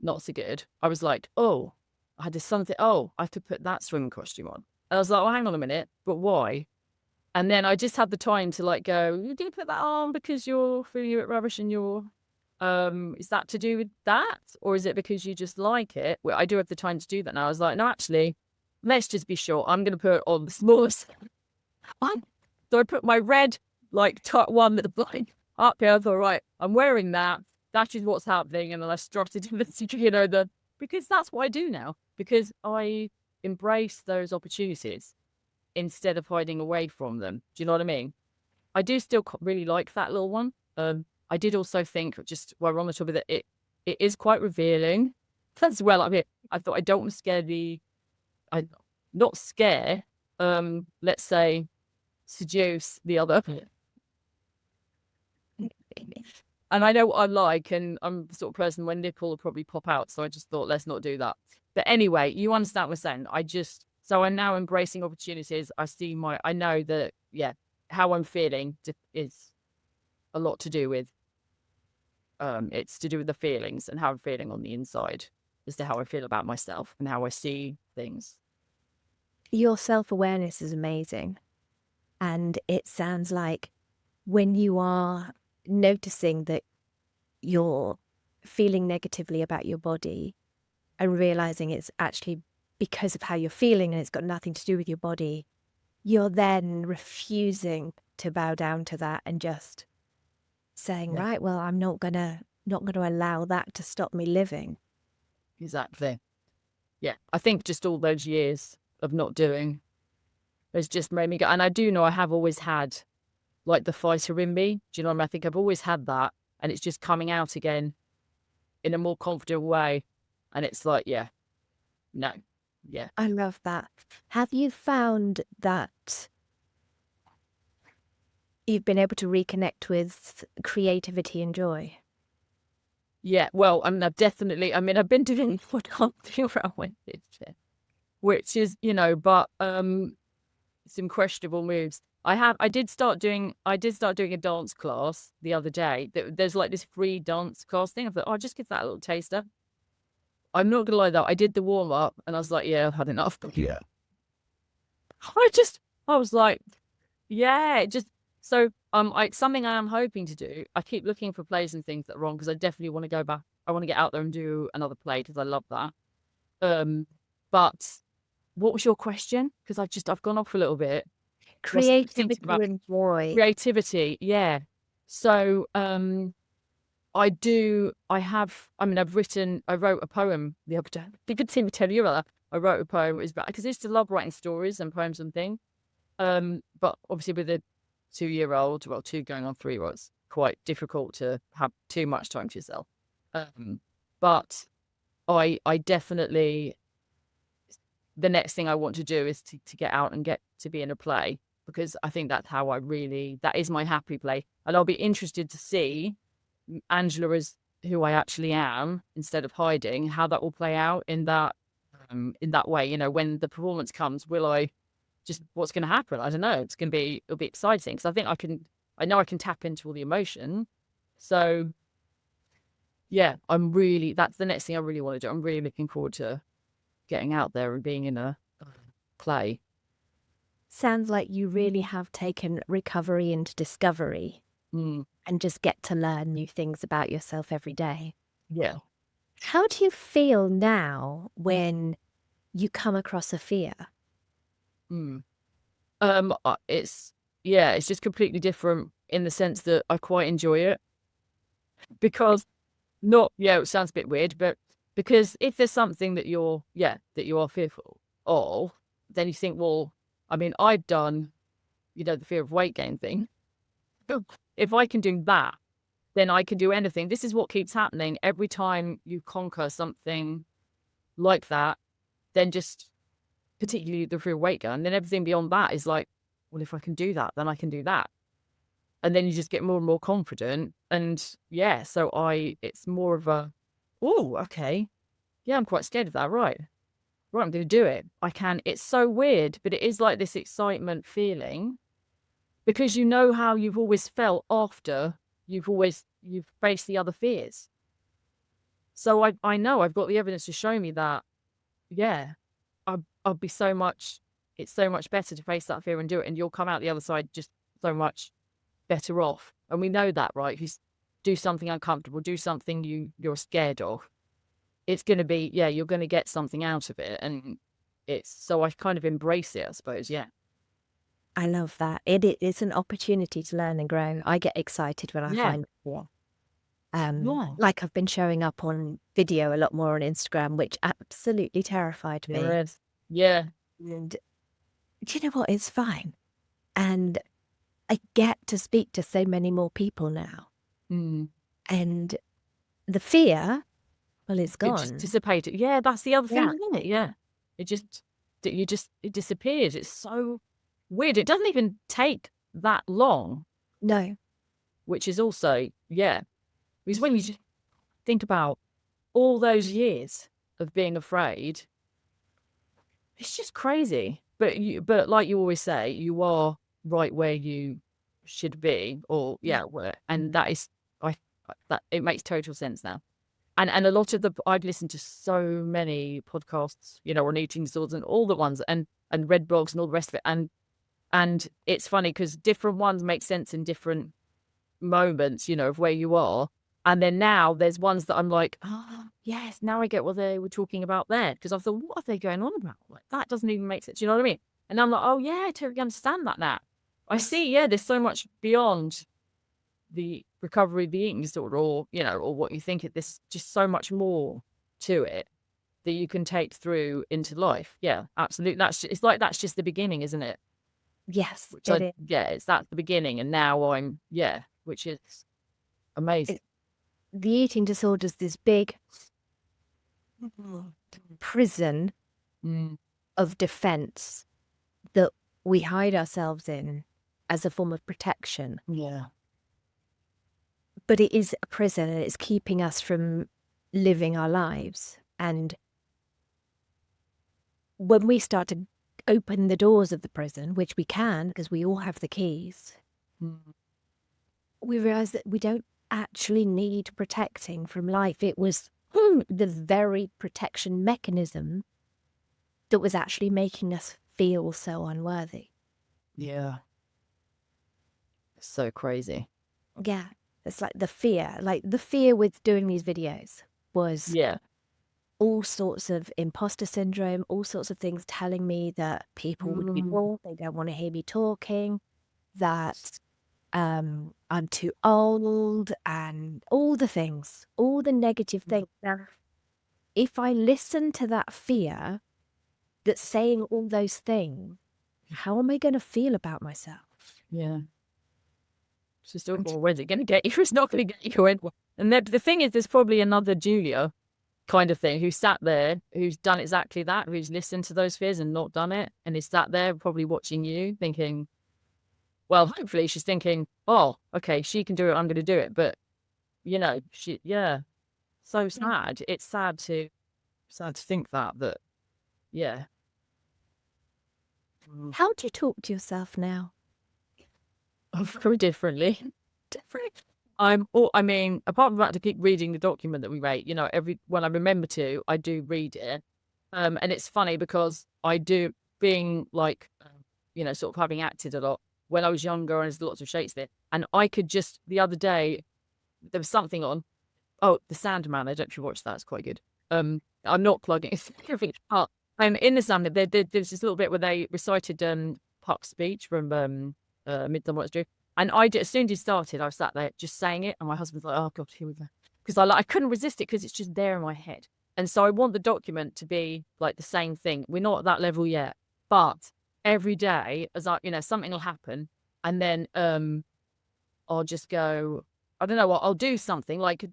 B: not so good, I was like, oh, I had this something, oh, I have to put that swimming costume on. And I was like, well, hang on a minute, but why? And then I just had the time to like go, you did put that on because you're feeling a bit rubbish and is that to do with that? Or is it because you just like it? Well, I do have the time to do that now. I was like, no, actually, let's just be sure. I'm going to put on the smallest one. So I put my red, like, one that's like up here. I thought, right, I'm wearing that. That is what's happening. And then I strutted in because that's what I do now. Because I embrace those opportunities instead of hiding away from them. Do you know what I mean? I do still really like that little one. I did also think, just while we're on the topic, that it is quite revealing as well. I mean, I thought I don't want to not scare, let's say, seduce the other. And I know what I like, and I'm the sort of person when nipple will probably pop out. So I just thought, let's not do that. But anyway, you understand what I'm saying. So I'm now embracing opportunities. I know that, yeah, how I'm feeling is a lot to do with, it's to do with the feelings and how I'm feeling on the inside as to how I feel about myself and how I see things.
A: Your self-awareness is amazing. And it sounds like when you are noticing that you're feeling negatively about your body and realizing it's actually because of how you're feeling and it's got nothing to do with your body, you're then refusing to bow down to that and just saying,
B: Yeah.
A: right, well, I'm not gonna allow that to stop me living.
B: Exactly. Yeah. I think just all those years of not doing has just made me go. And I do know I have always had like the fighter in me. Do you know what I mean? I think I've always had that, and it's just coming out again in a more confident way. And it's like, yeah, No. Yeah.
A: I love that. Have you found that you've been able to reconnect with creativity and joy?
B: Yeah. Well, I mean, I've been doing what I can't do around Wednesday, which is, but some questionable moves. I did start doing a dance class the other day. There's like this free dance class thing. I thought, oh, I'll just give that a little taster. I'm not gonna lie though, I did the warm up and I was like, yeah, I've had enough. Yeah. I was like, yeah, something I am hoping to do. I keep looking for plays and things that are wrong because I definitely want to go back. I want to get out there and do another play because I love that. But what was your question? Because I've gone off a little bit.
A: Creativity and joy.
B: Creativity, yeah. So, I wrote a poem the other day. You could see me tell you about that. I wrote a poem. It was about, because I used to love writing stories and poems and things. But obviously with a 2-year-old, well, 2 going on 3, was quite difficult to have too much time to yourself. But I definitely, the next thing I want to do is to get out and get to be in a play, because I think that's how that is my happy play. And I'll be interested to see Angela as who I actually am instead of hiding, how that will play out in that way. When the performance comes, what's going to happen? I don't know. It'll be exciting because I know I can tap into all the emotion. So yeah, that's the next thing I really want to do. I'm really looking forward to getting out there and being in a play.
A: Sounds like you really have taken recovery into discovery and just get to learn new things about yourself every day.
B: Yeah.
A: How do you feel now when you come across a fear?
B: It's just completely different in the sense that I quite enjoy it because it sounds a bit weird, but because if there's something that you are fearful of, then you think, well, I mean, I've done, the fear of weight gain thing. If I can do that, then I can do anything. This is what keeps happening every time you conquer something like that, then just particularly the fear of weight gain, then everything beyond that is like, well, if I can do that, then I can do that. And then you just get more and more confident. And yeah, so it's more of a, oh, okay. Yeah, I'm quite scared of that. Right. I'm going to do it. It's so weird, but it is like this excitement feeling because you know how you've always felt after you've faced the other fears. So I know I've got the evidence to show me that, yeah, I'll be it's so much better to face that fear and do it. And you'll come out the other side just so much better off. And we know that, right? If you do something uncomfortable, do something you're scared of, it's going to be, you're going to get something out of it. And so I kind of embrace it, I suppose. Yeah.
A: I love that. It is an opportunity to learn and grow. I get excited when I find fear. Like I've been showing up on video a lot more on Instagram, which absolutely terrified me.
B: There is. Yeah.
A: And do you know what? It's fine. And I get to speak to so many more people now. And the fear, well, it's gone.
B: It just dissipated. Yeah, that's the other thing, isn't it? Yeah. It disappears. It's so weird. It doesn't even take that long.
A: No.
B: Which is also, because when you just think about all those years of being afraid, it's just crazy. But like you always say, you are right where you should be, or and that is, that it makes total sense now. And a lot of I've listened to so many podcasts, on eating disorders and all the ones, and read blogs and all the rest of it, and it's funny because different ones make sense in different moments, of where you are. And then now there's ones that I'm like, oh, yes, now I get what they were talking about there. Because I thought, what are they going on about? Like, that doesn't even make sense. You know what I mean? And I'm like, oh, yeah, I totally understand that now. I see, there's so much beyond the recovery of the eating disorder, or, or what you think it, there's just so much more to it that you can take through into life. Yeah, absolutely. That's just the beginning, isn't it?
A: Yes.
B: That's the beginning. And now which is amazing.
A: The eating disorder is this big prison
B: Mm.
A: of defense that we hide ourselves in as a form of protection.
B: Yeah.
A: But it is a prison, and it's keeping us from living our lives. And when we start to open the doors of the prison, which we can because we all have the keys,
B: Mm.
A: we realize that we don't actually need protecting from life. It was the very protection mechanism that was actually making us feel so unworthy.
B: Yeah. It's so crazy.
A: Yeah. It's like the fear with doing these videos was
B: Yeah.
A: all sorts of imposter syndrome, all sorts of things telling me that people would be bored, they don't want to hear me talking, that I'm too old, and all the things, all the negative things. Now, if I listen to that fear that's saying all those things, how am I going to feel about myself?
B: Yeah. It's just, well, where's it going to get you? It's not going to get you anywhere. And the thing is, there's probably another Julia kind of thing who sat there, who's done exactly that, who's listened to those fears and not done it, and is sat there probably watching you thinking, well, hopefully she's thinking, oh, okay, she can do it, I'm going to do it. But, you know, so sad. It's sad to think that, yeah.
A: How do you talk to yourself now?
B: Very differently. Different. I mean, apart from that, to keep reading the document that we write, you know, when I remember to, I do read it. And it's funny because I do, being like, you know, sort of having acted a lot when I was younger, and there's lots of Shakespeare. And I could just, the other day, there was something on. Oh, The Sandman. I don't know if you watched that. It's quite good. I'm not plugging everything apart. In The Sandman, there's this little bit where they recited Puck's speech from Midsummer Night's Dream. And as soon as he started, I was sat there just saying it, and my husband's like, "Oh God, here we go," because I couldn't resist it because it's just there in my head. And so I want the document to be like the same thing. We're not at that level yet, but every day, as something will happen, and then I'll just go, I don't know, I'll do something like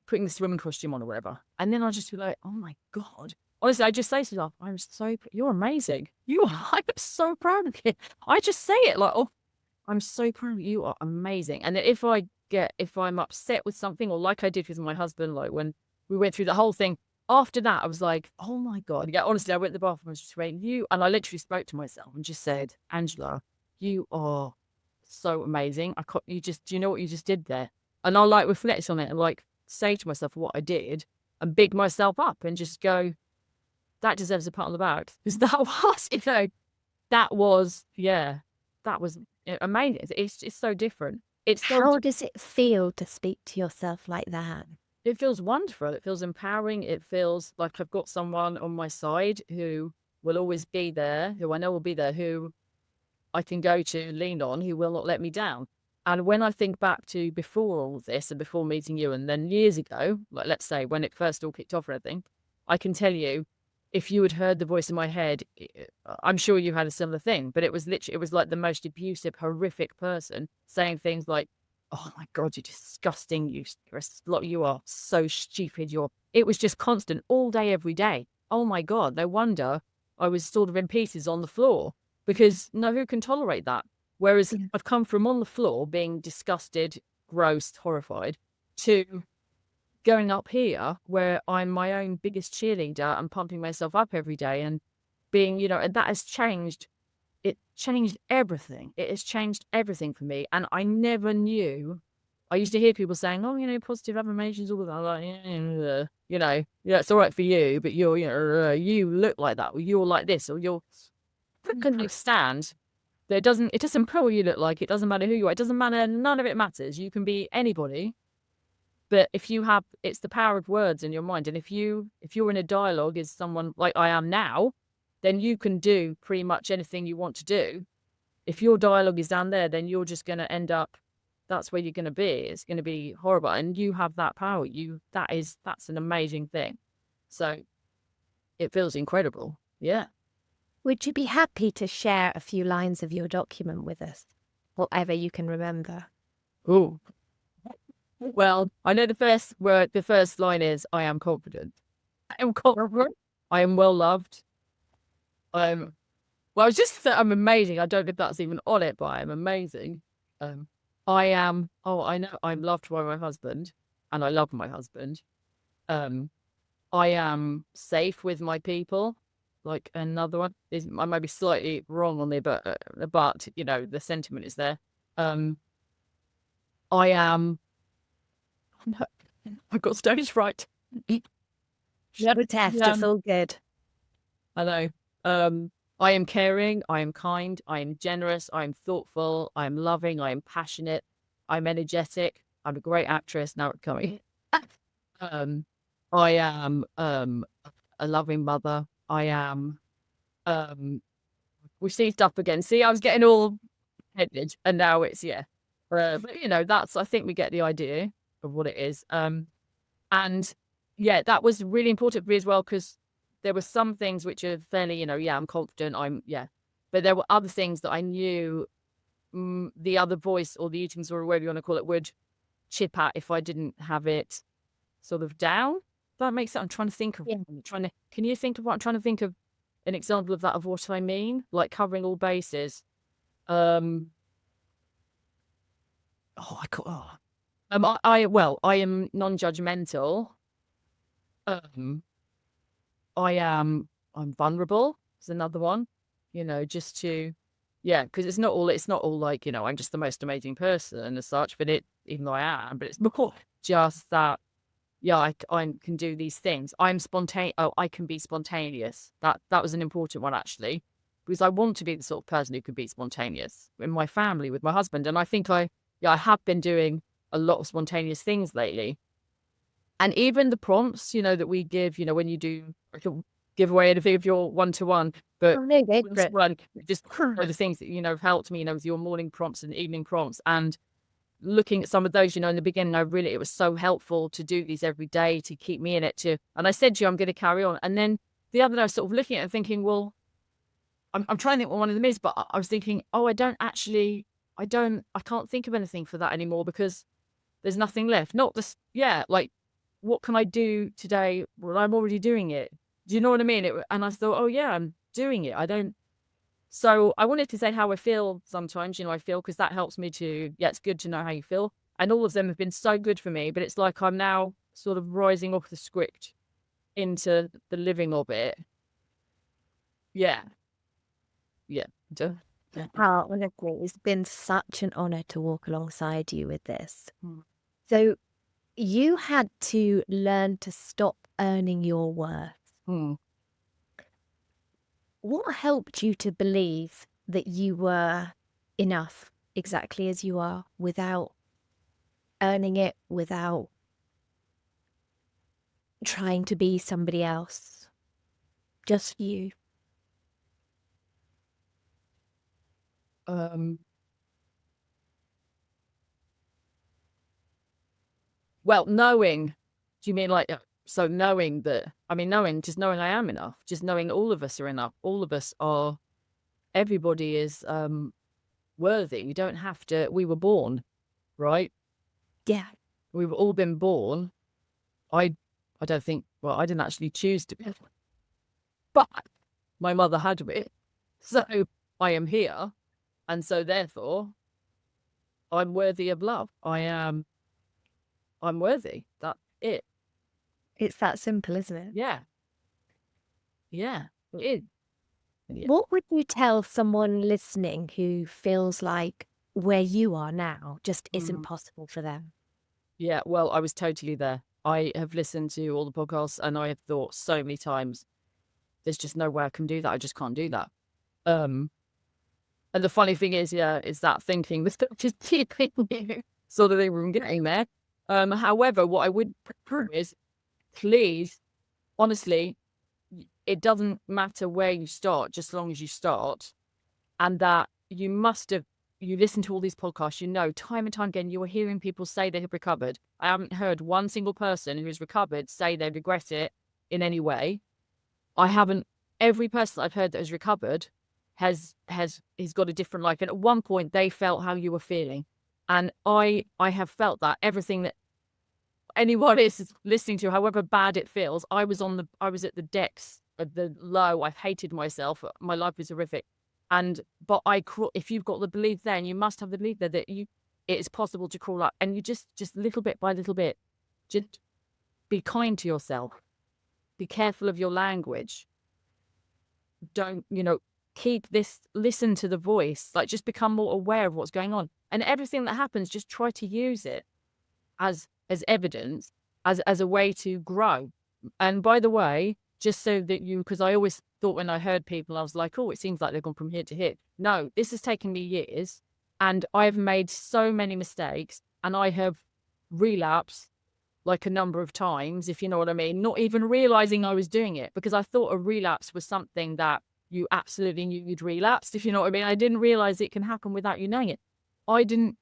B: putting the swimming costume on or whatever. And then I'll just be like, oh my God. Honestly, I just say to myself, you're amazing. I'm so proud of you. I just say it like, oh, I'm so proud of you. You are amazing. And if I'm upset with something, or like I did with my husband, like when we went through the whole thing, after that, I was like, oh my God. Yeah, honestly, I went to the bathroom, I was just waiting you. And I literally spoke to myself and just said, Angela, you are so amazing. Do you know what you just did there? And I'll like reflect on it and like say to myself what I did and big myself up and just go, that deserves a pat on the back. Because that was, that was amazing. It's so different.
A: How does it feel to speak to yourself like that?
B: It feels wonderful. It feels empowering. It feels like I've got someone on my side who will always be there, who I know will be there, who I can go to, lean on, who will not let me down. And when I think back to before all this and before meeting you, and then years ago, like let's say when it first all kicked off and everything, I can tell you, if you had heard the voice in my head, I'm sure you had a similar thing, but it was like the most abusive, horrific person saying things like, oh my God, you're disgusting. You are so stupid. It was just constant all day, every day. Oh my God, no wonder I was sort of in pieces on the floor, because no, who can tolerate that? Whereas I've come from on the floor being disgusted, gross, horrified, to going up here where I'm my own biggest cheerleader and pumping myself up every day and being, and that has changed. It changed everything. It has changed everything for me. And I never knew. I used to hear people saying, oh, positive affirmations, all of that. Like, yeah, it's all right for you, but you look like that, or you're like this, or you're. I can understand that it doesn't matter what you look like. It doesn't matter who you are. It doesn't matter. None of it matters. You can be anybody. But it's the power of words in your mind. And if you're in a dialogue as someone like I am now, then you can do pretty much anything you want to do. If your dialogue is down there, then you're just going to end up, that's where you're going to be. It's going to be horrible. And you have that power. That's an amazing thing. So it feels incredible. Yeah.
A: Would you be happy to share a few lines of your document with us? Whatever you can remember.
B: Oh, well, I know the first line is, I am confident. I am confident. I am well loved. Well, I was just that I'm amazing. I don't know if that's even on it, but I'm amazing. I am. Oh, I know. I'm loved by my husband, and I love my husband. Um, I am safe with my people. Like another one is, I might be slightly wrong on there, but you know, the sentiment is there. I am. No, I got stage fright.
A: No test,
B: Yeah,
A: it's all good.
B: I know. I am caring, I am kind, I am generous, I am thoughtful, I am loving, I am passionate, I'm energetic, I'm a great actress. Now it's coming. Um, I am a loving mother. I am we see stuff again. See, I was getting all headed, and now it's yeah. But you know, that's I think we get the idea of what it is. And yeah, that was really important for me as well, because there were some things which are fairly, you know, yeah, I'm confident, yeah. But there were other things that I knew the other voice or the eating disorder, whatever you want to call it, would chip at if I didn't have it sort of down. That makes sense. I'm trying to think of,
A: Yeah.
B: can you think of what I'm trying to think of an example of that, of what I mean? Like covering all bases. I am non-judgmental. Um, I'm vulnerable is another one, you know, just to, yeah, because it's not all like, you know, I'm just the most amazing person as such, but even though I am, but it's more just that, yeah, I can do these things. I'm spontaneous. Oh, I can be spontaneous. That was an important one, actually, because I want to be the sort of person who can be spontaneous in my family, with my husband. And I think I have been doing a lot of spontaneous things lately. And even the prompts, you know, that we give, you know, when you do give away anything of your one-to-one, but
A: Oh, no, go for it.
B: one, just the things that, you know, have helped me, you know, with your morning prompts and evening prompts. And looking at some of those, you know, in the beginning, it was so helpful to do these every day to keep me in it and I said to you, I'm going to carry on. And then the other day I was sort of looking at it and thinking, well, I'm trying to think what one of them is, but I was thinking, oh, I can't think of anything for that anymore, because there's nothing left. Not this, yeah, like, what can I do today? Well, I'm already doing it. Do you know what I mean? And I thought, oh yeah, I'm doing it. So I wanted to say how I feel sometimes, you know, I feel, because that helps me to, yeah, it's good to know how you feel. And all of them have been so good for me, but it's like I'm now sort of rising off the script into the living of it. Yeah. Yeah. Yeah.
A: Oh, honestly, it's been such an honor to walk alongside you with this.
B: Mm.
A: So you had to learn to stop earning your worth.
B: Mm.
A: What helped you to believe that you were enough exactly as you are, without earning it, without trying to be somebody else? Just you.
B: Well, knowing, do you mean like, so knowing that, I mean, just knowing I am enough, just knowing all of us are enough, all of us are, everybody is worthy. You don't have to, we were born, right?
A: Yeah.
B: We've all been born. I don't think, well, I didn't actually choose to be, but my mother had me. So I am here. And so therefore, I'm worthy of love. I'm worthy. That's it.
A: It's that simple, isn't it?
B: Yeah. Yeah, it is. Yeah.
A: What would you tell someone listening who feels like where you are now just isn't possible for them?
B: Yeah, well, I was totally there. I have listened to all the podcasts and I have thought so many times, there's just no way I can do that. I just can't do that. And the funny thing is, yeah, is that thinking this just keeping you sort of thing from getting there. However, what I would prefer is, please, honestly, it doesn't matter where you start, just as long as you start. And that you listen to all these podcasts, you know, time and time again, you are hearing people say they have recovered. I haven't heard one single person who has recovered say they regret it in any way. I haven't, every person I've heard that has recovered has got a different life. And at one point they felt how you were feeling. And I have felt that everything that anyone is listening to, however bad it feels, I was at the depths at the low. I've hated myself. My life is horrific. But if you've got the belief there, and you must have the belief there that it is possible to crawl up, and you just little bit by little bit, just be kind to yourself. Be careful of your language. Don't, listen to the voice, like just become more aware of what's going on. And everything that happens, just try to use it as evidence, as a way to grow. And by the way, just so that because I always thought when I heard people, I was like, oh, it seems like they've gone from here to here. No, this has taken me years, and I've made so many mistakes, and I have relapsed like a number of times, if you know what I mean, not even realizing I was doing it, because I thought a relapse was something that you absolutely knew you'd relapsed, if you know what I mean. I didn't realize it can happen without you knowing it. I didn't,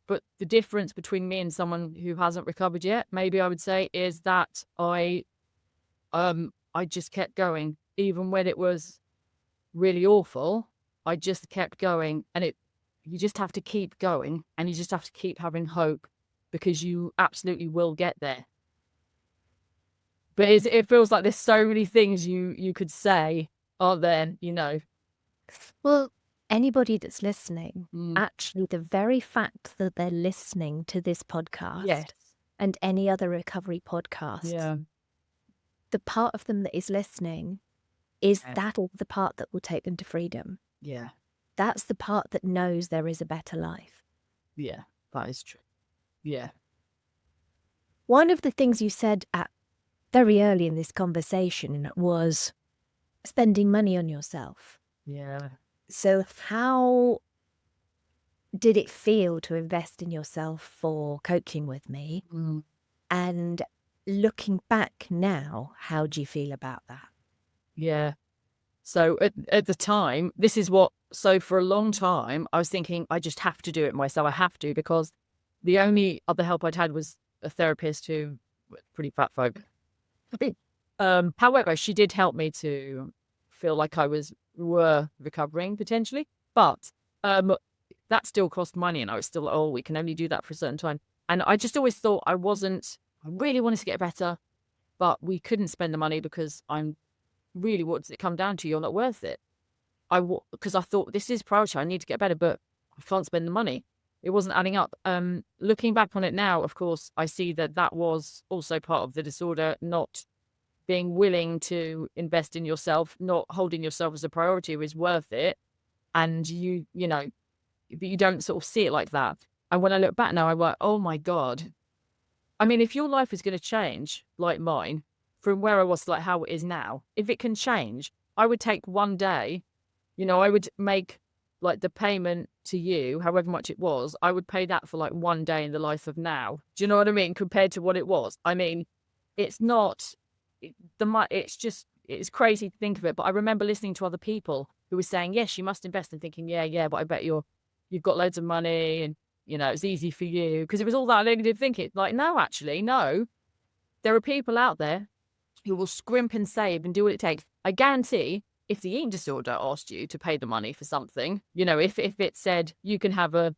B: but the difference between me and someone who hasn't recovered yet, maybe I would say, is that I just kept going, even when it was really awful. I just kept going, and you just have to keep going, and you just have to keep having hope, because you absolutely will get there. But it feels like there's so many things you could say, aren't there?
A: Well, anybody that's listening, actually, the very fact that they're listening to this podcast and any other recovery podcast, the part of them that is listening is that the part that will take them to freedom.
B: Yeah.
A: That's the part that knows there is a better life.
B: Yeah, that is true. Yeah.
A: One of the things you said very early in this conversation was spending money on yourself.
B: Yeah.
A: So how did it feel to invest in yourself for coaching with me? And looking back now, how do you feel about that?
B: Yeah. So at the time, so for a long time, I was thinking, I just have to do it myself. I have to, because the only other help I'd had was a therapist who was pretty fat folk. However, she did help me to feel like I were recovering potentially, but that still cost money, and I was still, we can only do that for a certain time. And I just always thought I really wanted to get better, but we couldn't spend the money because really, what does it come down to? You're not worth it. Because I thought, this is priority. I need to get better, but I can't spend the money. It wasn't adding up. Looking back on it now, of course, I see that was also part of the disorder, not being willing to invest in yourself, not holding yourself as a priority is worth it. And but you don't sort of see it like that. And when I look back now, I'm like, oh my God. I mean, if your life is going to change like mine, from where I was to like how it is now, if it can change, I would take one day, I would make like the payment to you, however much it was, I would pay that for like one day in the life of now. Do you know what I mean? Compared to what it was. I mean, it's not it's crazy to think of it. But I remember listening to other people who were saying, yes, you must invest, and thinking, yeah, but I bet you've got loads of money and, it's easy for you, because it was all that negative thinking. Like, no, actually, no. There are people out there who will scrimp and save and do what it takes. I guarantee, if the eating disorder asked you to pay the money for something, if it said you can have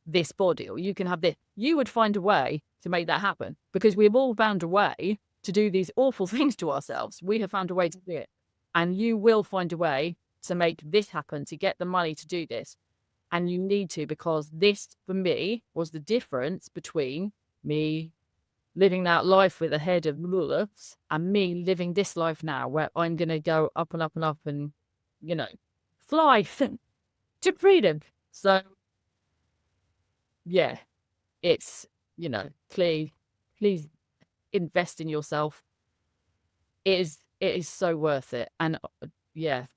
B: this body, or you can have this, you would find a way to make that happen, because we've all found a way to do these awful things to ourselves. We have found a way to do it, and you will find a way to make this happen, to get the money to do this. And you need to, because this, for me, was the difference between me living that life with a head of bullets and me living this life now, where I'm going to go up and up and up and, fly to freedom. So, yeah, it's, please invest in yourself. It is so worth it. And yeah.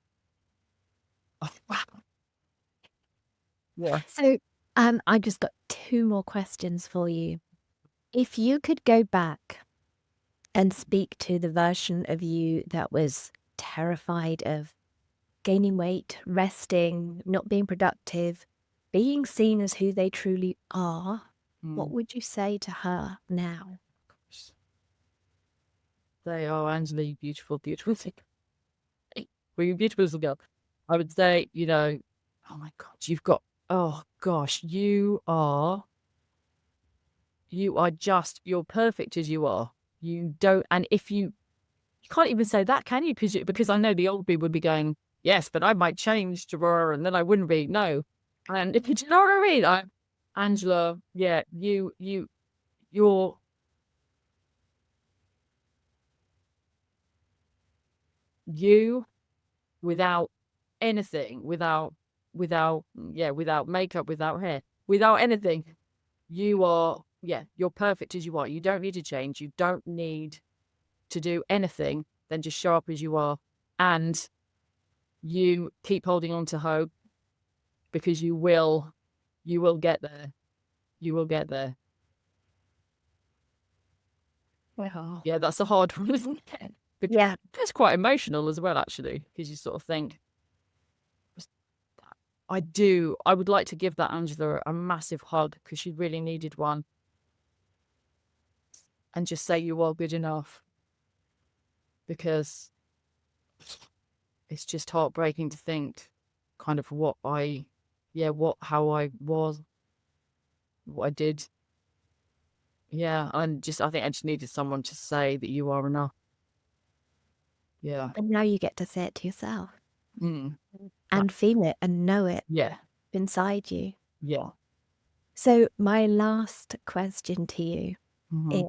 B: Oh, wow. Yeah.
A: So I just got 2 more questions for you. If you could go back and speak to the version of you that was terrified of gaining weight, resting, not being productive, being seen as who they truly are, what would you say to her now?
B: They are, Angela, you beautiful, beautiful thing. Well, you beautiful little girl. I would say, oh my God, oh gosh, you're perfect as you are. You don't, and if you you can't even say that, can you? Because I know the old me would be going, yes, but I might change tomorrow and then I wouldn't be. No. And if you know what I mean, Angela, yeah, you're you without anything, without makeup, without hair, without anything. You're perfect as you are. You don't need to change. You don't need to do anything. Then just show up as you are. And you keep holding on to hope because you will get there. You will get there.
A: Well,
B: Yeah, that's a hard one, isn't it? Because
A: yeah.
B: it's quite emotional as well, actually, because you sort of think, I would like to give that Angela a massive hug because she really needed one and just say you are good enough because it's just heartbreaking to think kind of how I was, what I did. Yeah, I think I just needed someone to say that you are enough. Yeah.
A: And now you get to say it to yourself
B: Mm.
A: and feel it and know it
B: Yeah.
A: inside you.
B: Yeah.
A: So my last question to you
B: Mm-hmm.
A: is,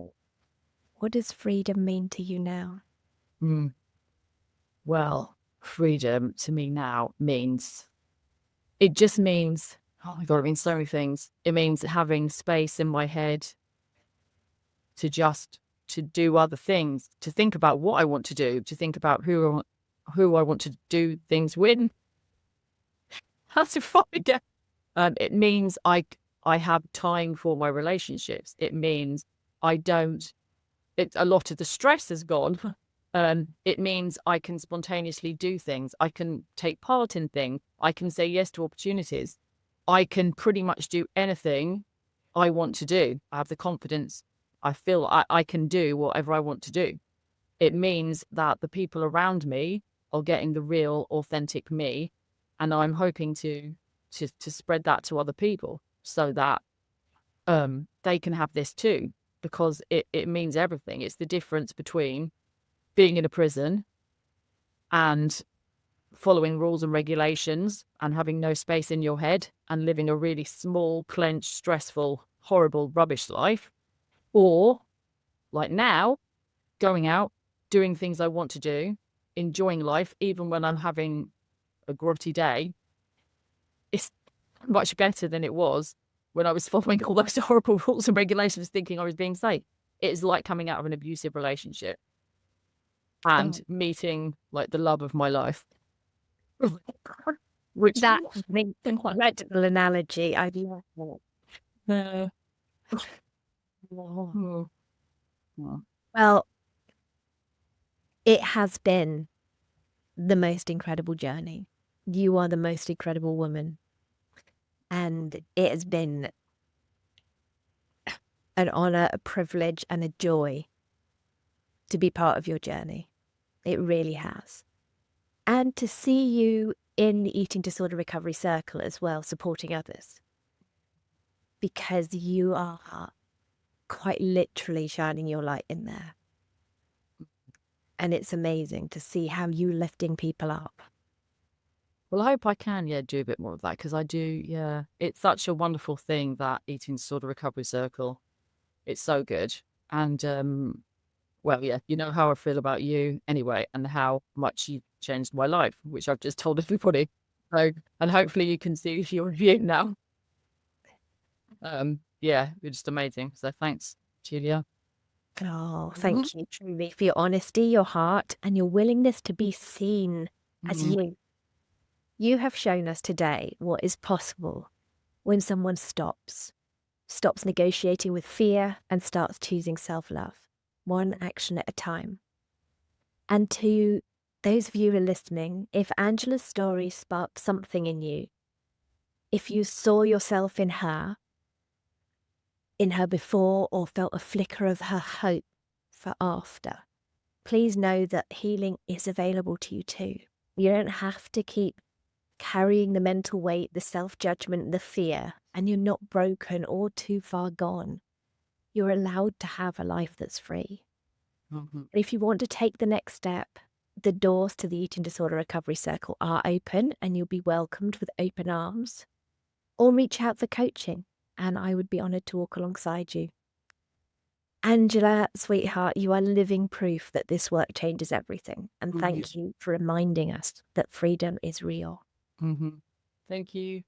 A: what does freedom mean to you now?
B: Mm. Well, freedom to me now it just means, oh my God, it means so many things. It means having space in my head to do other things, to think about what I want to do, to think about who I want to do things with. How to find it. It means I have time for my relationships. It means I don't. A lot of the stress has gone. It means I can spontaneously do things. I can take part in things. I can say yes to opportunities. I can pretty much do anything I want to do. I have the confidence. I feel I can do whatever I want to do. It means that the people around me are getting the real, authentic me, and I'm hoping to spread that to other people so that they can have this too, because it means everything. It's the difference between being in a prison and following rules and regulations and having no space in your head and living a really small, clenched, stressful, horrible, rubbish life, or like now, going out, doing things I want to do, enjoying life, even when I'm having a grotty day. It's much better than it was when I was following all those horrible rules and regulations, thinking I was being safe. It's like coming out of an abusive relationship and meeting like the love of my life. Which
A: That's an incredible analogy. I love it.
B: uh, oh, oh,
A: Well, it has been the most incredible journey. You are the most incredible woman. And it has been an honor, a privilege, and a joy to be part of your journey. It really has. And to see you in the eating disorder recovery circle as well, supporting others. Because you are quite literally shining your light in there. And it's amazing to see how you lifting people up.
B: well, I hope I can, do a bit more of that because I do, It's such a wonderful thing, that eating disorder recovery circle. It's so good. And well, yeah, you know how I feel about you anyway, and how much you changed my life, which I've just told everybody. So, and hopefully you can see your review now. Yeah, you're just amazing. So thanks, Julia.
A: Oh,
B: Mhm.
A: thank you truly for your honesty, your heart, and your willingness to be seen as
B: Mhm.
A: you. You have shown us today what is possible when someone stops negotiating with fear and starts choosing self-love, one action at a time. And to those of you who are listening, if Angela's story sparked something in you, if you saw yourself in her before, or felt a flicker of her hope for after, please know that healing is available to you too. You don't have to keep carrying the mental weight, the self-judgment, the fear, and you're not broken or too far gone. You're allowed to have a life that's free.
B: Mhm.
A: And if you want to take the next step, the doors to the Eating Disorder Recovery Circle are open and you'll be welcomed with open arms. Or reach out for coaching, and I would be honoured to walk alongside you. Angela, sweetheart, you are living proof that this work changes everything. And
B: Mhm.
A: thank you for reminding us that freedom is real.
B: Mhm. Thank you.